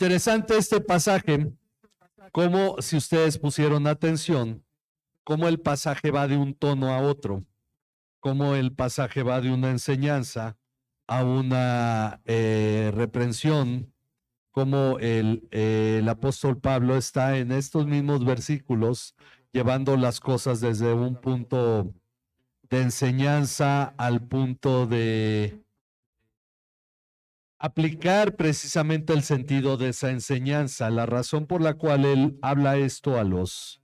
Interesante este pasaje, como si ustedes pusieron atención, cómo el pasaje va de un tono a otro, cómo el pasaje va de una enseñanza a una reprensión, como el apóstol Pablo está en estos mismos versículos llevando las cosas desde un punto de enseñanza al punto de aplicar precisamente el sentido de esa enseñanza. La razón por la cual él habla esto a los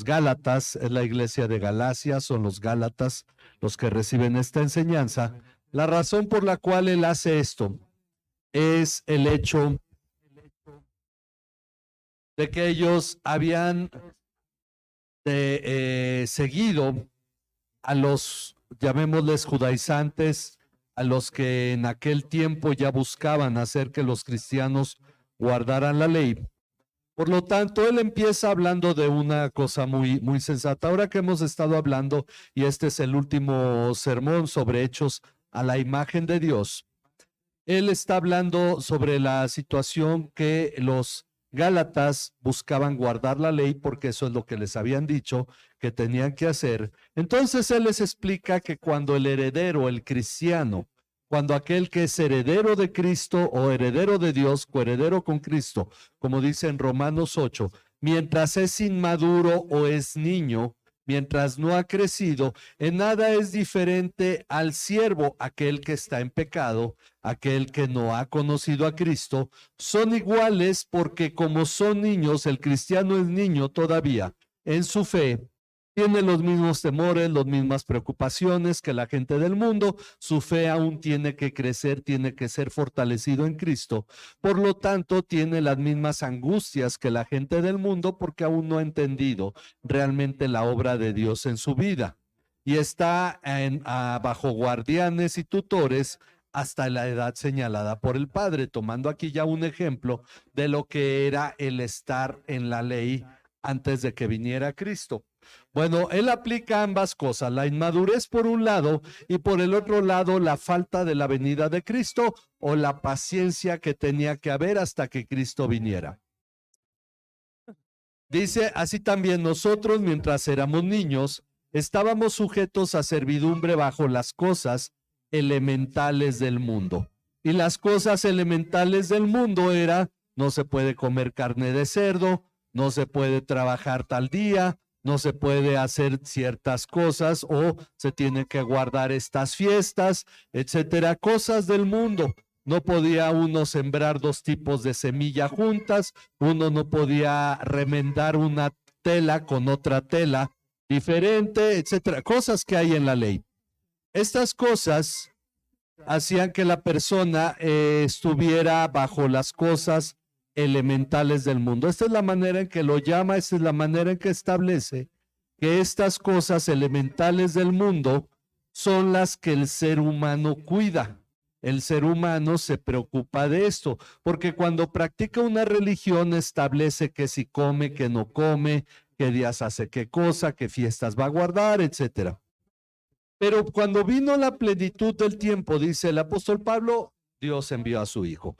Gálatas, es la iglesia de Galacia, son los Gálatas los que reciben esta enseñanza. La razón por la cual él hace esto es el hecho de que ellos habían seguido a los, llamémosles judaizantes, a los que en aquel tiempo ya buscaban hacer que los cristianos guardaran la ley. Por lo tanto, él empieza hablando de una cosa muy sensata. Ahora que hemos estado hablando, y este es el último sermón sobre hechos a la imagen de Dios, él está hablando sobre la situación que los Gálatas buscaban guardar la ley porque eso es lo que les habían dicho que tenían que hacer. Entonces él les explica que cuando el heredero, el cristiano, cuando aquel que es heredero de Cristo o heredero de Dios, coheredero con Cristo, como dice en Romanos 8, mientras es inmaduro o es niño, mientras no ha crecido, en nada es diferente al siervo, aquel que está en pecado, aquel que no ha conocido a Cristo, son iguales porque como son niños, el cristiano es niño todavía en su fe, tiene los mismos temores, las mismas preocupaciones que la gente del mundo, su fe aún tiene que crecer, tiene que ser fortalecido en Cristo, por lo tanto tiene las mismas angustias que la gente del mundo porque aún no ha entendido realmente la obra de Dios en su vida y está bajo guardianes y tutores hasta la edad señalada por el Padre, tomando aquí ya un ejemplo de lo que era el estar en la ley antes de que viniera Cristo. Bueno, él aplica ambas cosas, la inmadurez por un lado y por el otro lado la falta de la venida de Cristo o la paciencia que tenía que haber hasta que Cristo viniera. Dice, así también nosotros, mientras éramos niños, estábamos sujetos a servidumbre bajo las cosas elementales del mundo. Y las cosas elementales del mundo era, no se puede comer carne de cerdo, no se puede trabajar tal día, no se puede hacer ciertas cosas o se tienen que guardar estas fiestas, etcétera, cosas del mundo. No podía uno sembrar dos tipos de semilla juntas, uno no podía remendar una tela con otra tela diferente, etcétera, cosas que hay en la ley. Estas cosas hacían que la persona estuviera bajo las cosas elementales del mundo. Esta es la manera en que lo llama, esta es la manera en que establece que estas cosas elementales del mundo son las que el ser humano cuida. El ser humano se preocupa de esto, porque cuando practica una religión establece que si come, que no come, qué días hace qué cosa, qué fiestas va a guardar, etcétera. Pero cuando vino la plenitud del tiempo, dice el apóstol Pablo, Dios envió a su hijo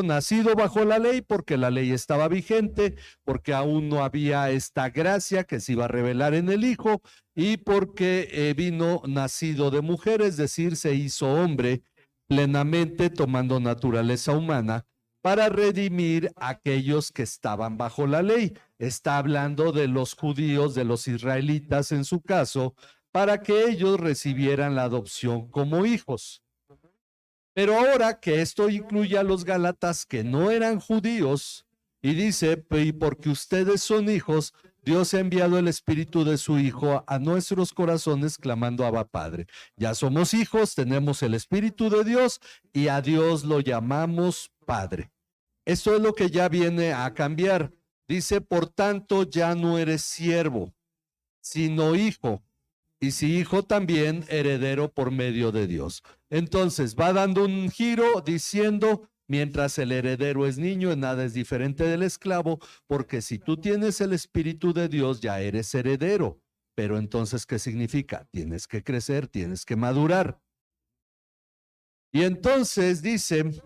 nacido bajo la ley, porque la ley estaba vigente, porque aún no había esta gracia que se iba a revelar en el hijo, y porque vino nacido de mujer, es decir, se hizo hombre plenamente tomando naturaleza humana para redimir a aquellos que estaban bajo la ley. Está hablando de los judíos, de los israelitas en su caso, para que ellos recibieran la adopción como hijos. Pero ahora que esto incluye a los gálatas que no eran judíos, y dice, y porque ustedes son hijos, Dios ha enviado el Espíritu de su Hijo a nuestros corazones clamando Abba Padre. Ya somos hijos, tenemos el Espíritu de Dios y a Dios lo llamamos Padre. Esto es lo que ya viene a cambiar. Dice, por tanto, ya no eres siervo, sino hijo. Y si hijo también, heredero por medio de Dios. Entonces va dando un giro diciendo, mientras el heredero es niño, en nada es diferente del esclavo, porque si tú tienes el Espíritu de Dios, ya eres heredero. Pero entonces, ¿qué significa? Tienes que crecer, tienes que madurar. Y entonces dice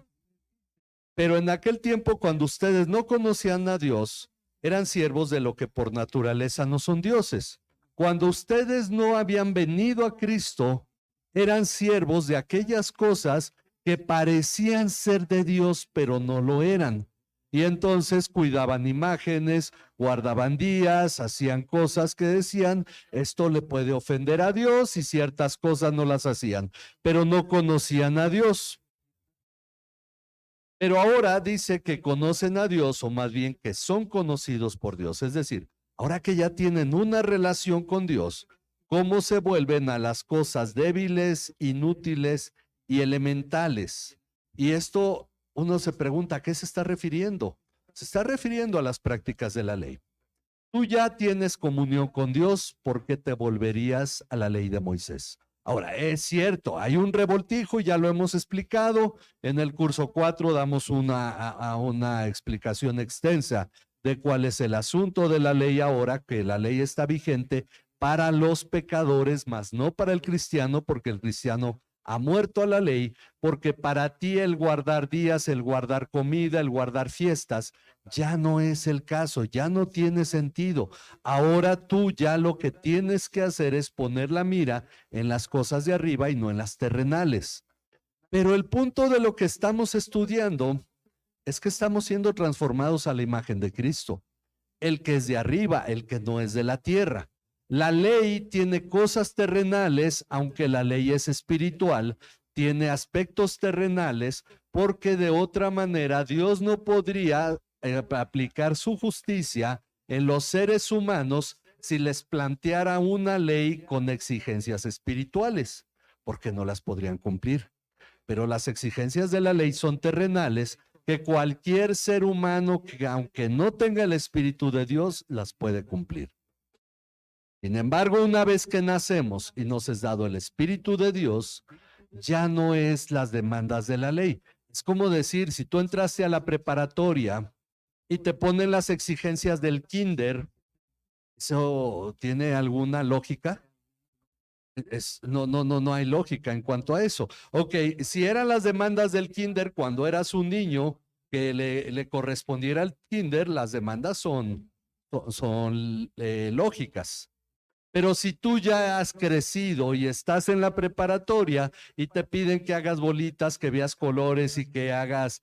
Pero en aquel tiempo, cuando ustedes no conocían a Dios, eran siervos de lo que por naturaleza no son dioses. Cuando ustedes no habían venido a Cristo, eran siervos de aquellas cosas que parecían ser de Dios, pero no lo eran. Y entonces cuidaban imágenes, guardaban días, hacían cosas que decían, esto le puede ofender a Dios, y ciertas cosas no las hacían, pero no conocían a Dios. Pero ahora dice que conocen a Dios, o más bien que son conocidos por Dios. Es decir, ahora que ya tienen una relación con Dios, ¿cómo se vuelven a las cosas débiles, inútiles y elementales? Y esto uno se pregunta, ¿a qué se está refiriendo? Se está refiriendo a las prácticas de la ley. Tú ya tienes comunión con Dios, ¿por qué te volverías a la ley de Moisés? Ahora, es cierto, hay un revoltijo, ya lo hemos explicado. En el curso 4 damos una explicación extensa de cuál es el asunto de la ley ahora, que la ley está vigente para los pecadores, mas no para el cristiano, porque el cristiano ha muerto a la ley, porque para ti el guardar días, el guardar comida, el guardar fiestas, ya no es el caso, ya no tiene sentido. Ahora tú ya lo que tienes que hacer es poner la mira en las cosas de arriba y no en las terrenales. Pero el punto de lo que estamos estudiando es que estamos siendo transformados a la imagen de Cristo, el que es de arriba, el que no es de la tierra. La ley tiene cosas terrenales, aunque la ley es espiritual, tiene aspectos terrenales, porque de otra manera Dios no podría aplicar su justicia en los seres humanos si les planteara una ley con exigencias espirituales, porque no las podrían cumplir. Pero las exigencias de la ley son terrenales, que cualquier ser humano, que aunque no tenga el Espíritu de Dios, las puede cumplir. Sin embargo, una vez que nacemos y nos es dado el Espíritu de Dios, ya no es las demandas de la ley. Es como decir, si tú entraste a la preparatoria y te ponen las exigencias del kinder, ¿eso tiene alguna lógica? No hay lógica en cuanto a eso. Ok, si eran las demandas del kinder cuando eras un niño que le correspondiera al kinder, las demandas son lógicas. Pero si tú ya has crecido y estás en la preparatoria y te piden que hagas bolitas, que veas colores y que hagas,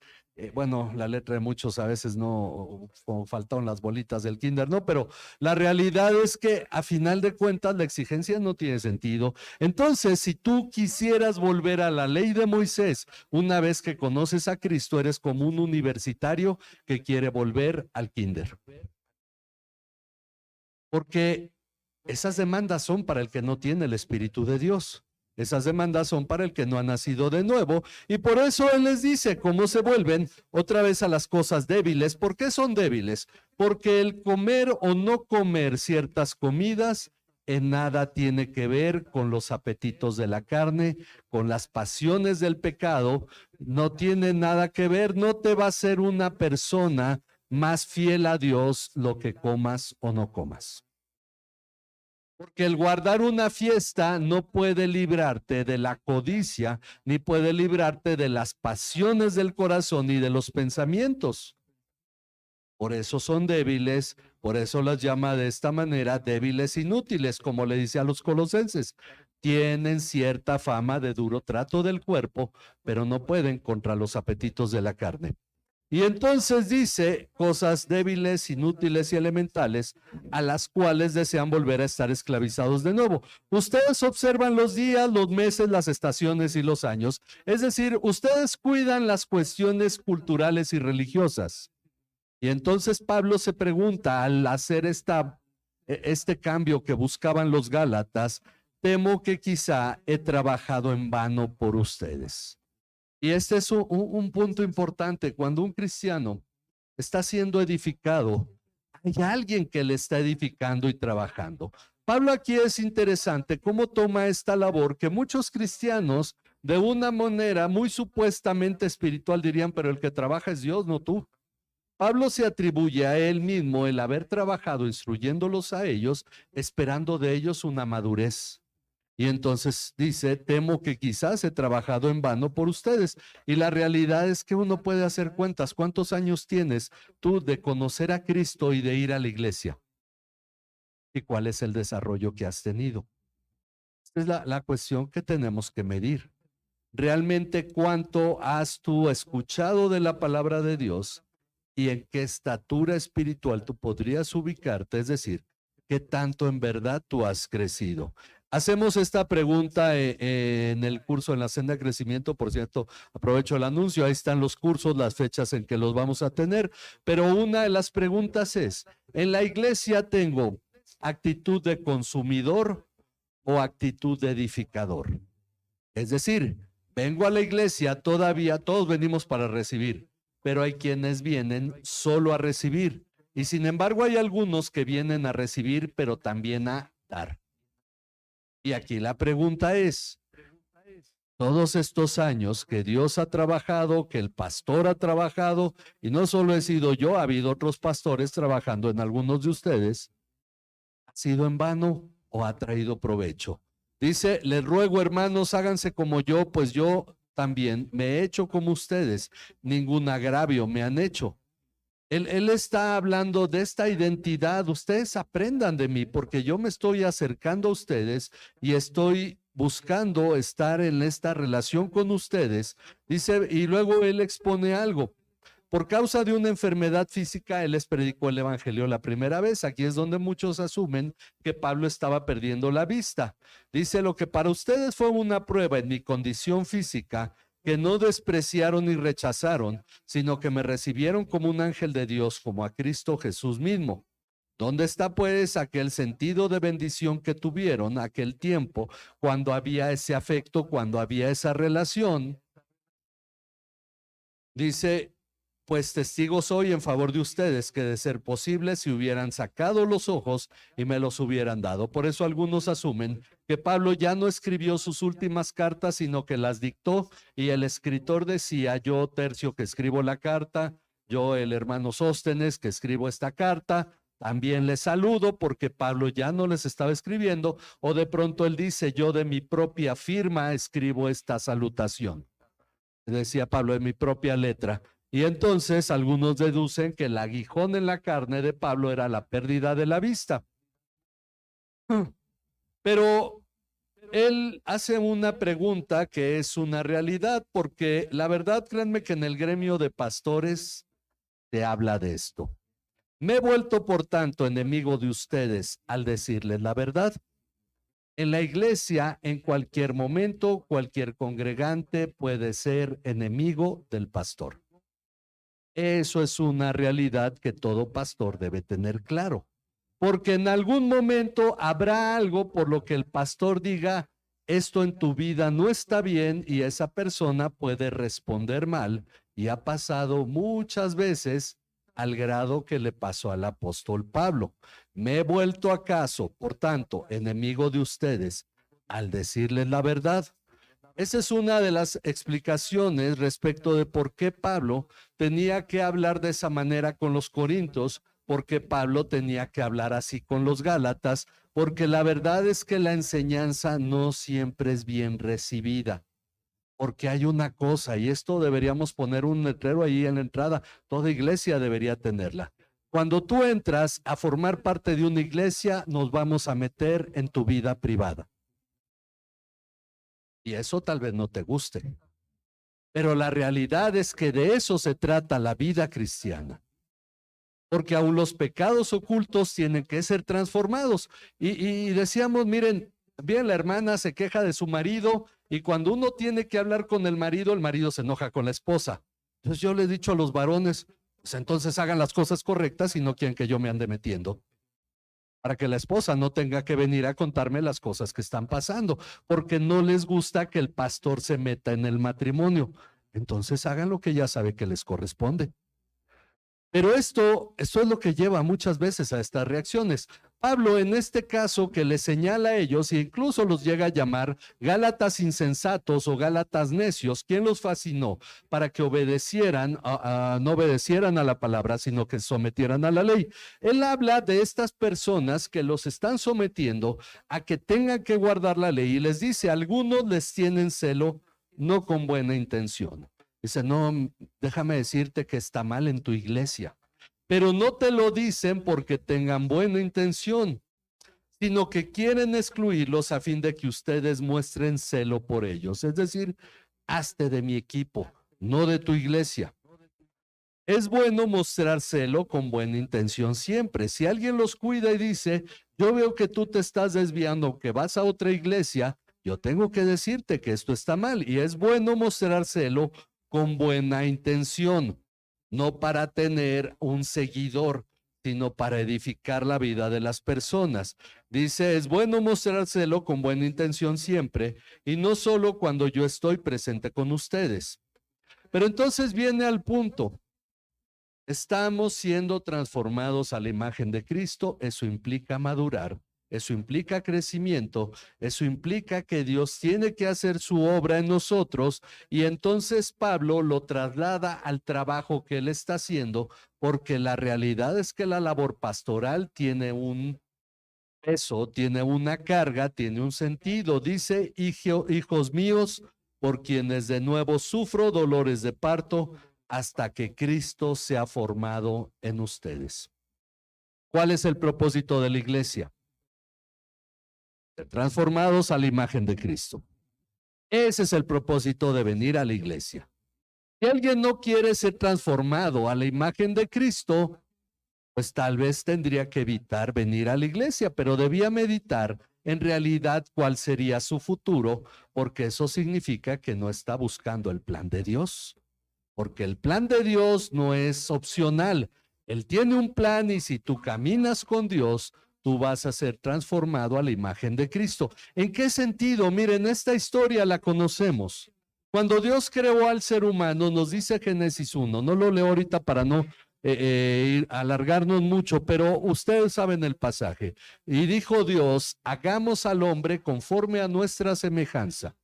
bueno, la letra de muchos a veces no, como faltaron las bolitas del kinder, ¿no? Pero la realidad es que a final de cuentas la exigencia no tiene sentido. Entonces, si tú quisieras volver a la ley de Moisés, una vez que conoces a Cristo, eres como un universitario que quiere volver al kinder. Porque esas demandas son para el que no tiene el Espíritu de Dios. Esas demandas son para el que no ha nacido de nuevo. Y por eso Él les dice cómo se vuelven otra vez a las cosas débiles. ¿Por qué son débiles? Porque el comer o no comer ciertas comidas en nada tiene que ver con los apetitos de la carne, con las pasiones del pecado. No tiene nada que ver. No te va a ser una persona más fiel a Dios lo que comas o no comas. Porque el guardar una fiesta no puede librarte de la codicia, ni puede librarte de las pasiones del corazón y de los pensamientos. Por eso son débiles, por eso las llama de esta manera débiles inútiles, como le dice a los colosenses. Tienen cierta fama de duro trato del cuerpo, pero no pueden contra los apetitos de la carne. Y entonces dice cosas débiles, inútiles y elementales a las cuales desean volver a estar esclavizados de nuevo. Ustedes observan los días, los meses, las estaciones y los años. Es decir, ustedes cuidan las cuestiones culturales y religiosas. Y entonces Pablo se pregunta al hacer este cambio que buscaban los Gálatas, temo que quizá he trabajado en vano por ustedes. Y este es un punto importante. Cuando un cristiano está siendo edificado, hay alguien que le está edificando y trabajando. Pablo aquí es interesante cómo toma esta labor que muchos cristianos de una manera muy supuestamente espiritual dirían, pero el que trabaja es Dios, no tú. Pablo se atribuye a él mismo el haber trabajado instruyéndolos a ellos, esperando de ellos una madurez. Y entonces dice, temo que quizás he trabajado en vano por ustedes. Y la realidad es que uno puede hacer cuentas. ¿Cuántos años tienes tú de conocer a Cristo y de ir a la iglesia? ¿Y cuál es el desarrollo que has tenido? Esta es la cuestión que tenemos que medir. Realmente, ¿cuánto has tú escuchado de la palabra de Dios y en qué estatura espiritual tú podrías ubicarte? Es decir, ¿qué tanto en verdad tú has crecido? Hacemos esta pregunta en el curso en la senda de crecimiento. Por cierto, aprovecho el anuncio, ahí están los cursos, las fechas en que los vamos a tener, pero una de las preguntas es, ¿en la iglesia tengo actitud de consumidor o actitud de edificador? Es decir, vengo a la iglesia todavía, todos venimos para recibir, pero hay quienes vienen solo a recibir. Y sin embargo hay algunos que vienen a recibir, pero también a dar. Y aquí la pregunta es, todos estos años que Dios ha trabajado, que el pastor ha trabajado, y no solo he sido yo, ha habido otros pastores trabajando en algunos de ustedes, ¿ha sido en vano o ha traído provecho? Dice, les ruego, hermanos, háganse como yo, pues yo también me he hecho como ustedes, ningún agravio me han hecho. Él está hablando de esta identidad. Ustedes aprendan de mí porque yo me estoy acercando a ustedes y estoy buscando estar en esta relación con ustedes. Dice, y luego él expone algo. Por causa de una enfermedad física, él les predicó el evangelio la primera vez. Aquí es donde muchos asumen que Pablo estaba perdiendo la vista. Dice, lo que para ustedes fue una prueba en mi condición física, que no despreciaron ni rechazaron, sino que me recibieron como un ángel de Dios, como a Cristo Jesús mismo. ¿Dónde está pues aquel sentido de bendición que tuvieron aquel tiempo, cuando había ese afecto, cuando había esa relación? Dice, pues testigo soy en favor de ustedes que de ser posible si hubieran sacado los ojos y me los hubieran dado. Por eso algunos asumen que Pablo ya no escribió sus últimas cartas, sino que las dictó, y el escritor decía, yo Tercio que escribo la carta, yo el hermano Sóstenes que escribo esta carta, también les saludo, porque Pablo ya no les estaba escribiendo, o de pronto él dice, yo de mi propia firma escribo esta salutación. Decía Pablo, de mi propia letra. Y entonces algunos deducen que el aguijón en la carne de Pablo era la pérdida de la vista. Pero él hace una pregunta que es una realidad, porque la verdad, créanme que en el gremio de pastores se habla de esto. Me he vuelto, por tanto, enemigo de ustedes al decirles la verdad. En la iglesia, en cualquier momento, cualquier congregante puede ser enemigo del pastor. Eso es una realidad que todo pastor debe tener claro, porque en algún momento habrá algo por lo que el pastor diga, esto en tu vida no está bien, y esa persona puede responder mal, y ha pasado muchas veces al grado que le pasó al apóstol Pablo. Me he vuelto acaso, por tanto, enemigo de ustedes al decirles la verdad. Esa es una de las explicaciones respecto de por qué Pablo tenía que hablar de esa manera con los corintios, porque Pablo tenía que hablar así con los gálatas, porque la verdad es que la enseñanza no siempre es bien recibida. Porque hay una cosa, y esto deberíamos poner un letrero ahí en la entrada, toda iglesia debería tenerla. Cuando tú entras a formar parte de una iglesia, nos vamos a meter en tu vida privada. Y eso tal vez no te guste. Pero la realidad es que de eso se trata la vida cristiana. Porque aún los pecados ocultos tienen que ser transformados. Y decíamos, miren, bien, la hermana se queja de su marido, y cuando uno tiene que hablar con el marido se enoja con la esposa. Entonces yo le he dicho a los varones, pues entonces hagan las cosas correctas y no quieren que yo me ande metiendo, para que la esposa no tenga que venir a contarme las cosas que están pasando, porque no les gusta que el pastor se meta en el matrimonio. Entonces hagan lo que ya sabe que les corresponde. Pero esto es lo que lleva muchas veces a estas reacciones, Pablo en este caso que les señala a ellos e incluso los llega a llamar Gálatas insensatos o Gálatas necios. ¿Quién los fascinó? Para que obedecieran, no obedecieran a la palabra, sino que sometieran a la ley. Él habla de estas personas que los están sometiendo a que tengan que guardar la ley y les dice, algunos les tienen celo, no con buena intención. Dice, no, déjame decirte que está mal en tu iglesia. Pero no te lo dicen porque tengan buena intención, sino que quieren excluirlos a fin de que ustedes muestren celo por ellos. Es decir, hazte de mi equipo, no de tu iglesia. Es bueno mostrar celo con buena intención siempre. Si alguien los cuida y dice, yo veo que tú te estás desviando, que vas a otra iglesia, yo tengo que decirte que esto está mal. Y es bueno mostrar celo con buena intención, no para tener un seguidor, sino para edificar la vida de las personas. Dice, es bueno mostrar celo con buena intención siempre, y no solo cuando yo estoy presente con ustedes. Pero entonces viene al punto. Estamos siendo transformados a la imagen de Cristo. Eso implica madurar, eso implica crecimiento, eso implica que Dios tiene que hacer su obra en nosotros, y entonces Pablo lo traslada al trabajo que él está haciendo, porque la realidad es que la labor pastoral tiene un peso, tiene una carga, tiene un sentido. Dice, hijos míos, por quienes de nuevo sufro dolores de parto, hasta que Cristo sea formado en ustedes. ¿Cuál es el propósito de la iglesia? Ser transformados a la imagen de Cristo. Ese es el propósito de venir a la iglesia. Si alguien no quiere ser transformado a la imagen de Cristo, pues tal vez tendría que evitar venir a la iglesia, pero debía meditar en realidad cuál sería su futuro, porque eso significa que no está buscando el plan de Dios. Porque el plan de Dios no es opcional. Él tiene un plan, y si tú caminas con Dios, tú vas a ser transformado a la imagen de Cristo. ¿En qué sentido? Miren, esta historia la conocemos. Cuando Dios creó al ser humano, nos dice Génesis 1, no lo leo ahorita para no alargarnos mucho, pero ustedes saben el pasaje. Y dijo Dios, hagamos al hombre conforme a nuestra semejanza.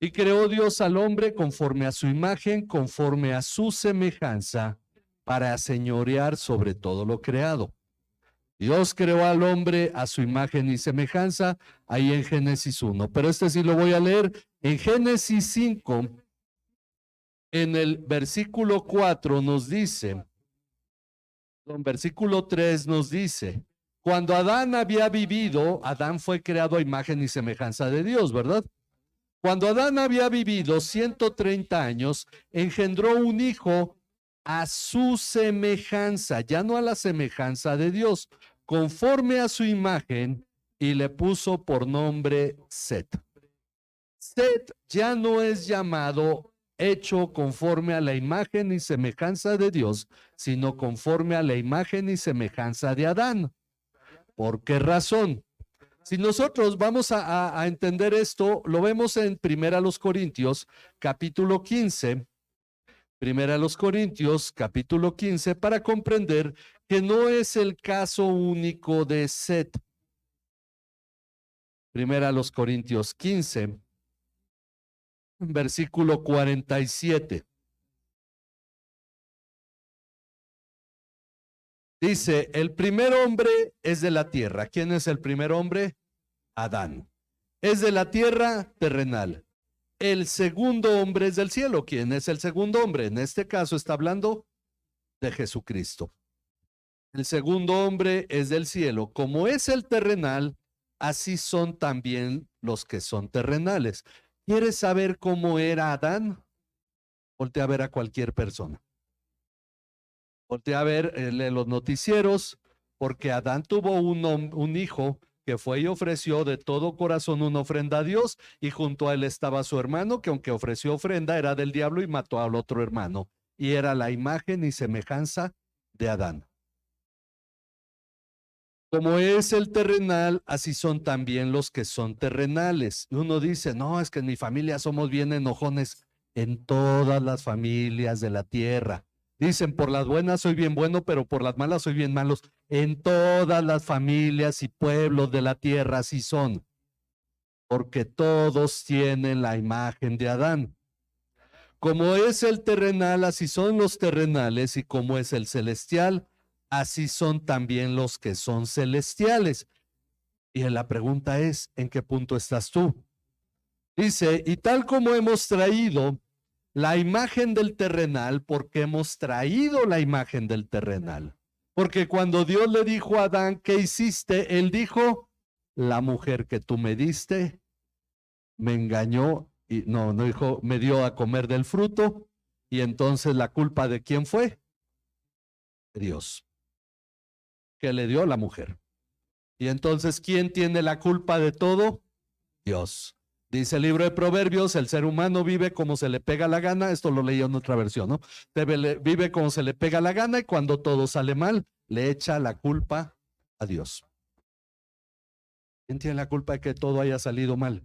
Y creó Dios al hombre conforme a su imagen, conforme a su semejanza, para señorear sobre todo lo creado. Dios creó al hombre a su imagen y semejanza, ahí en Génesis 1. Pero este sí lo voy a leer en Génesis 5, en el versículo 4 nos dice, en versículo 3 nos dice, cuando Adán había vivido, Adán fue creado a imagen y semejanza de Dios, ¿verdad? Cuando Adán había vivido 130 años, engendró un hijo a su semejanza, ya no a la semejanza de Dios, conforme a su imagen, y le puso por nombre Set. Set ya no es llamado hecho conforme a la imagen y semejanza de Dios, sino conforme a la imagen y semejanza de Adán. ¿Por qué razón? Si nosotros vamos a entender esto, lo vemos en Primera los Corintios, capítulo 15, Primera los Corintios, capítulo 15, para comprender que no es el caso único de Set. Primera los Corintios 15, versículo 47. Dice, el primer hombre es de la tierra. ¿Quién es el primer hombre? Adán. Es de la tierra terrenal. El segundo hombre es del cielo. ¿Quién es el segundo hombre? En este caso está hablando de Jesucristo. El segundo hombre es del cielo. Como es el terrenal, así son también los que son terrenales. ¿Quieres saber cómo era Adán? Voltea a ver a cualquier persona. Voltea a ver los noticieros, porque Adán tuvo un hijo que fue y ofreció de todo corazón una ofrenda a Dios, y junto a él estaba su hermano, que aunque ofreció ofrenda era del diablo y mató al otro hermano, y era la imagen y semejanza de Adán. Como es el terrenal, así son también los que son terrenales. Uno dice, no, es que en mi familia somos bien enojones. En todas las familias de la tierra, Dicen, por las buenas soy bien bueno, pero por las malas soy bien malos. En todas las familias y pueblos de la tierra así son, porque todos tienen la imagen de Adán. Como es el terrenal, así son los terrenales, y como es el celestial, así son también los que son celestiales. Y la pregunta es, ¿en qué punto estás tú? Dice, y tal como hemos traído la imagen del terrenal, porque hemos traído la imagen del terrenal. Porque cuando Dios le dijo a Adán, ¿qué hiciste? Él dijo, la mujer que tú me diste me engañó y no dijo, me dio a comer del fruto. Y entonces la culpa de quién fue? De Dios, que le dio a la mujer. Y entonces, ¿quién tiene la culpa de todo? Dios. Dice el libro de Proverbios, el ser humano vive como se le pega la gana, esto lo leí en otra versión, ¿no? Vive como se le pega la gana y cuando todo sale mal, le echa la culpa a Dios. ¿Quién tiene la culpa de que todo haya salido mal?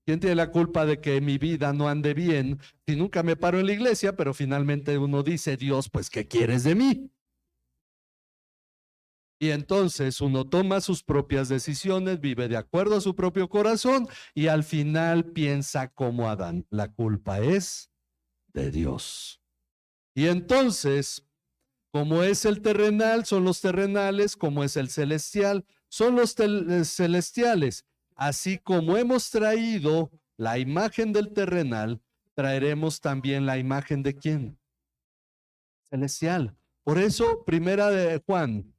¿Quién tiene la culpa de que mi vida no ande bien? Si nunca me paro en la iglesia, pero finalmente uno dice, Dios, pues, ¿qué quieres de mí? Y entonces uno toma sus propias decisiones, vive de acuerdo a su propio corazón y al final piensa como Adán. La culpa es de Dios. Y entonces, como es el terrenal, son los terrenales, como es el celestial, son los celestiales. Así como hemos traído la imagen del terrenal, traeremos también la imagen de ¿quién? Celestial. Por eso, primera de Juan,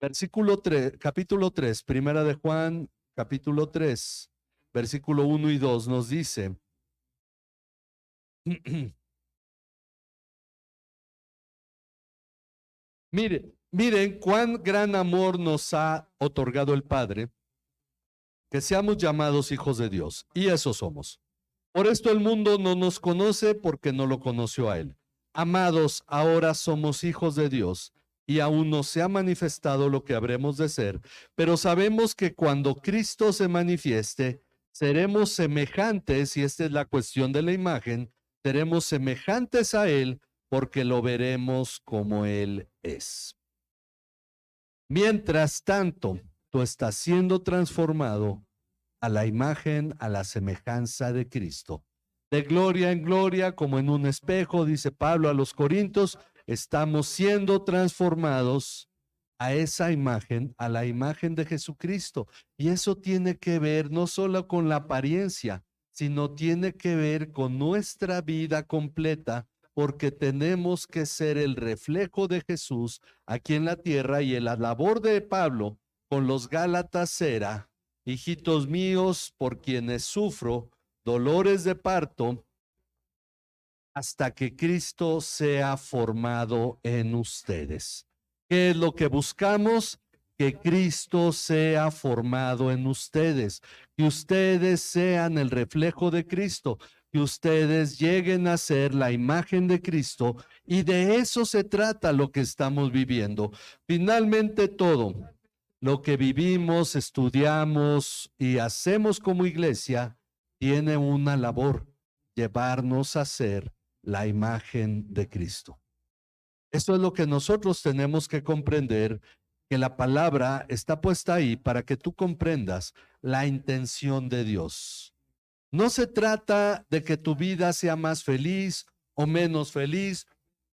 versículo 3, capítulo 3, primera de Juan, capítulo 3, versículo 1 y 2 nos dice, miren cuán gran amor nos ha otorgado el Padre, que seamos llamados hijos de Dios, y eso somos. Por esto el mundo no nos conoce porque no lo conoció a Él. Amados, ahora somos hijos de Dios y aún no se ha manifestado lo que habremos de ser, pero sabemos que cuando Cristo se manifieste, seremos semejantes, y esta es la cuestión de la imagen, seremos semejantes a Él porque lo veremos como Él es. Mientras tanto, tú estás siendo transformado a la imagen, a la semejanza de Cristo. De gloria en gloria, como en un espejo, dice Pablo a los Corintios, estamos siendo transformados a esa imagen, a la imagen de Jesucristo. Y eso tiene que ver no solo con la apariencia, sino tiene que ver con nuestra vida completa, porque tenemos que ser el reflejo de Jesús aquí en la tierra. Y en la labor de Pablo con los Gálatas era: hijitos míos, por quienes sufro dolores de parto, hasta que Cristo sea formado en ustedes. ¿Qué es lo que buscamos? Que Cristo sea formado en ustedes, que ustedes sean el reflejo de Cristo, que ustedes lleguen a ser la imagen de Cristo, y de eso se trata lo que estamos viviendo. Finalmente todo lo que vivimos, estudiamos y hacemos como iglesia tiene una labor: llevarnos a ser la imagen de Cristo. Eso es lo que nosotros tenemos que comprender, que la palabra está puesta ahí para que tú comprendas la intención de Dios. No se trata de que tu vida sea más feliz o menos feliz.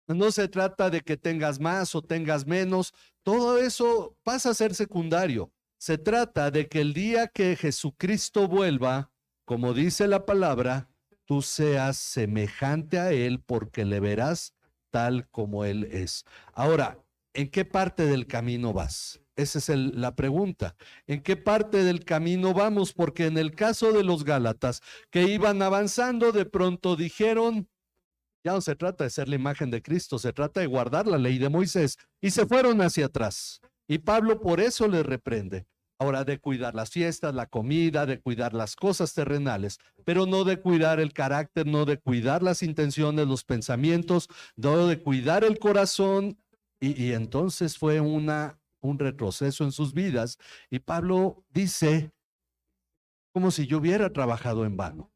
No se trata de que tengas más o tengas menos. Todo eso pasa a ser secundario. Se trata de que el día que Jesucristo vuelva, como dice la palabra, tú seas semejante a Él, porque le verás tal como Él es. Ahora, ¿en qué parte del camino vas? Esa es la pregunta. ¿En qué parte del camino vamos? Porque en el caso de los Gálatas, que iban avanzando, de pronto dijeron: ya no se trata de ser la imagen de Cristo, se trata de guardar la ley de Moisés. Y se fueron hacia atrás. Y Pablo por eso les reprende. Ahora, de cuidar las fiestas, la comida, de cuidar las cosas terrenales, pero no de cuidar el carácter, no de cuidar las intenciones, los pensamientos, no de cuidar el corazón. Y entonces fue un retroceso en sus vidas. Y Pablo dice, como si yo hubiera trabajado en vano.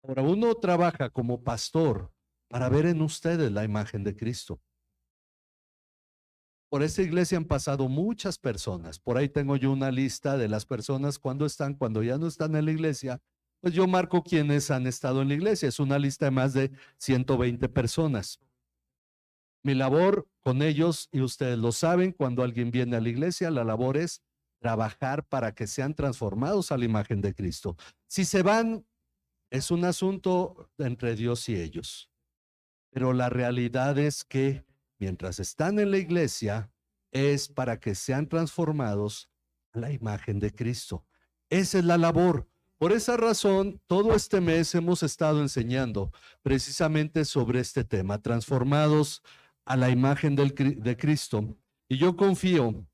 Ahora, uno trabaja como pastor para ver en ustedes la imagen de Cristo. Por esta iglesia han pasado muchas personas. Por ahí tengo yo una lista de las personas cuando están, cuando ya no están en la iglesia. Pues yo marco quienes han estado en la iglesia. Es una lista de más de 120 personas. Mi labor con ellos, y ustedes lo saben, cuando alguien viene a la iglesia, la labor es trabajar para que sean transformados a la imagen de Cristo. Si se van, es un asunto entre Dios y ellos. Pero la realidad es que mientras están en la iglesia, es para que sean transformados a la imagen de Cristo. Esa es la labor. Por esa razón, todo este mes hemos estado enseñando precisamente sobre este tema, transformados a la imagen de Cristo. Y yo confío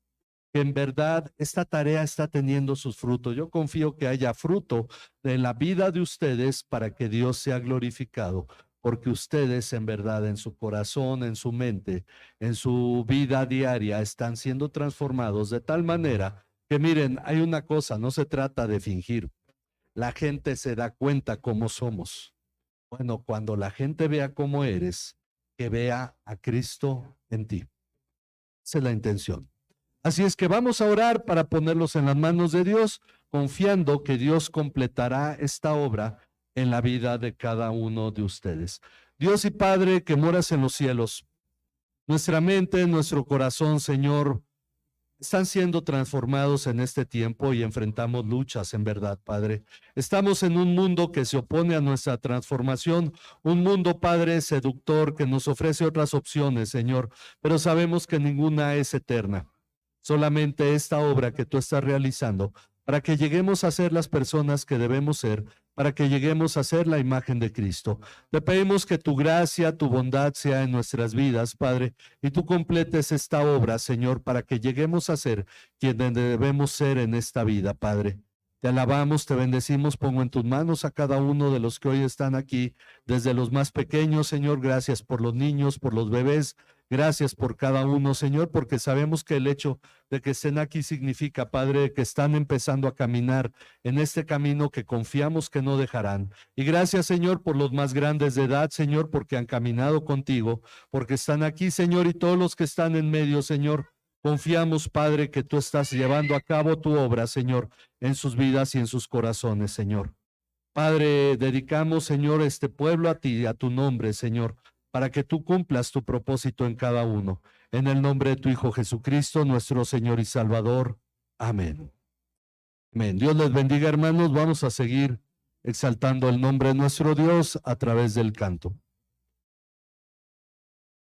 que en verdad esta tarea está teniendo sus frutos. Yo confío que haya fruto de la vida de ustedes para que Dios sea glorificado, porque ustedes en verdad en su corazón, en su mente, en su vida diaria están siendo transformados de tal manera que miren, hay una cosa, no se trata de fingir. La gente se da cuenta cómo somos. Bueno, cuando la gente vea cómo eres, que vea a Cristo en ti. Esa es la intención. Así es que vamos a orar para ponerlos en las manos de Dios, confiando que Dios completará esta obra en la vida de cada uno de ustedes. Dios y Padre que moras en los cielos, nuestra mente, nuestro corazón, Señor, están siendo transformados en este tiempo y enfrentamos luchas en verdad, Padre. Estamos en un mundo que se opone a nuestra transformación, un mundo, Padre, seductor que nos ofrece otras opciones, Señor, pero sabemos que ninguna es eterna. Solamente esta obra que tú estás realizando para que lleguemos a ser las personas que debemos ser, para que lleguemos a ser la imagen de Cristo. Te pedimos que tu gracia, tu bondad sea en nuestras vidas, Padre, y tú completes esta obra, Señor, para que lleguemos a ser quienes debemos ser en esta vida, Padre. Te alabamos, te bendecimos, pongo en tus manos a cada uno de los que hoy están aquí, desde los más pequeños, Señor, gracias por los niños, por los bebés, gracias por cada uno, Señor, porque sabemos que el hecho de que estén aquí significa, Padre, que están empezando a caminar en este camino que confiamos que no dejarán. Y gracias, Señor, por los más grandes de edad, Señor, porque han caminado contigo, porque están aquí, Señor, y todos los que están en medio, Señor. Confiamos, Padre, que tú estás llevando a cabo tu obra, Señor, en sus vidas y en sus corazones, Señor. Padre, dedicamos, Señor, este pueblo a ti, a tu nombre, Señor, para que tú cumplas tu propósito en cada uno. En el nombre de tu Hijo Jesucristo, nuestro Señor y Salvador. Amén. Amén. Dios les bendiga, hermanos. Vamos a seguir exaltando el nombre de nuestro Dios a través del canto.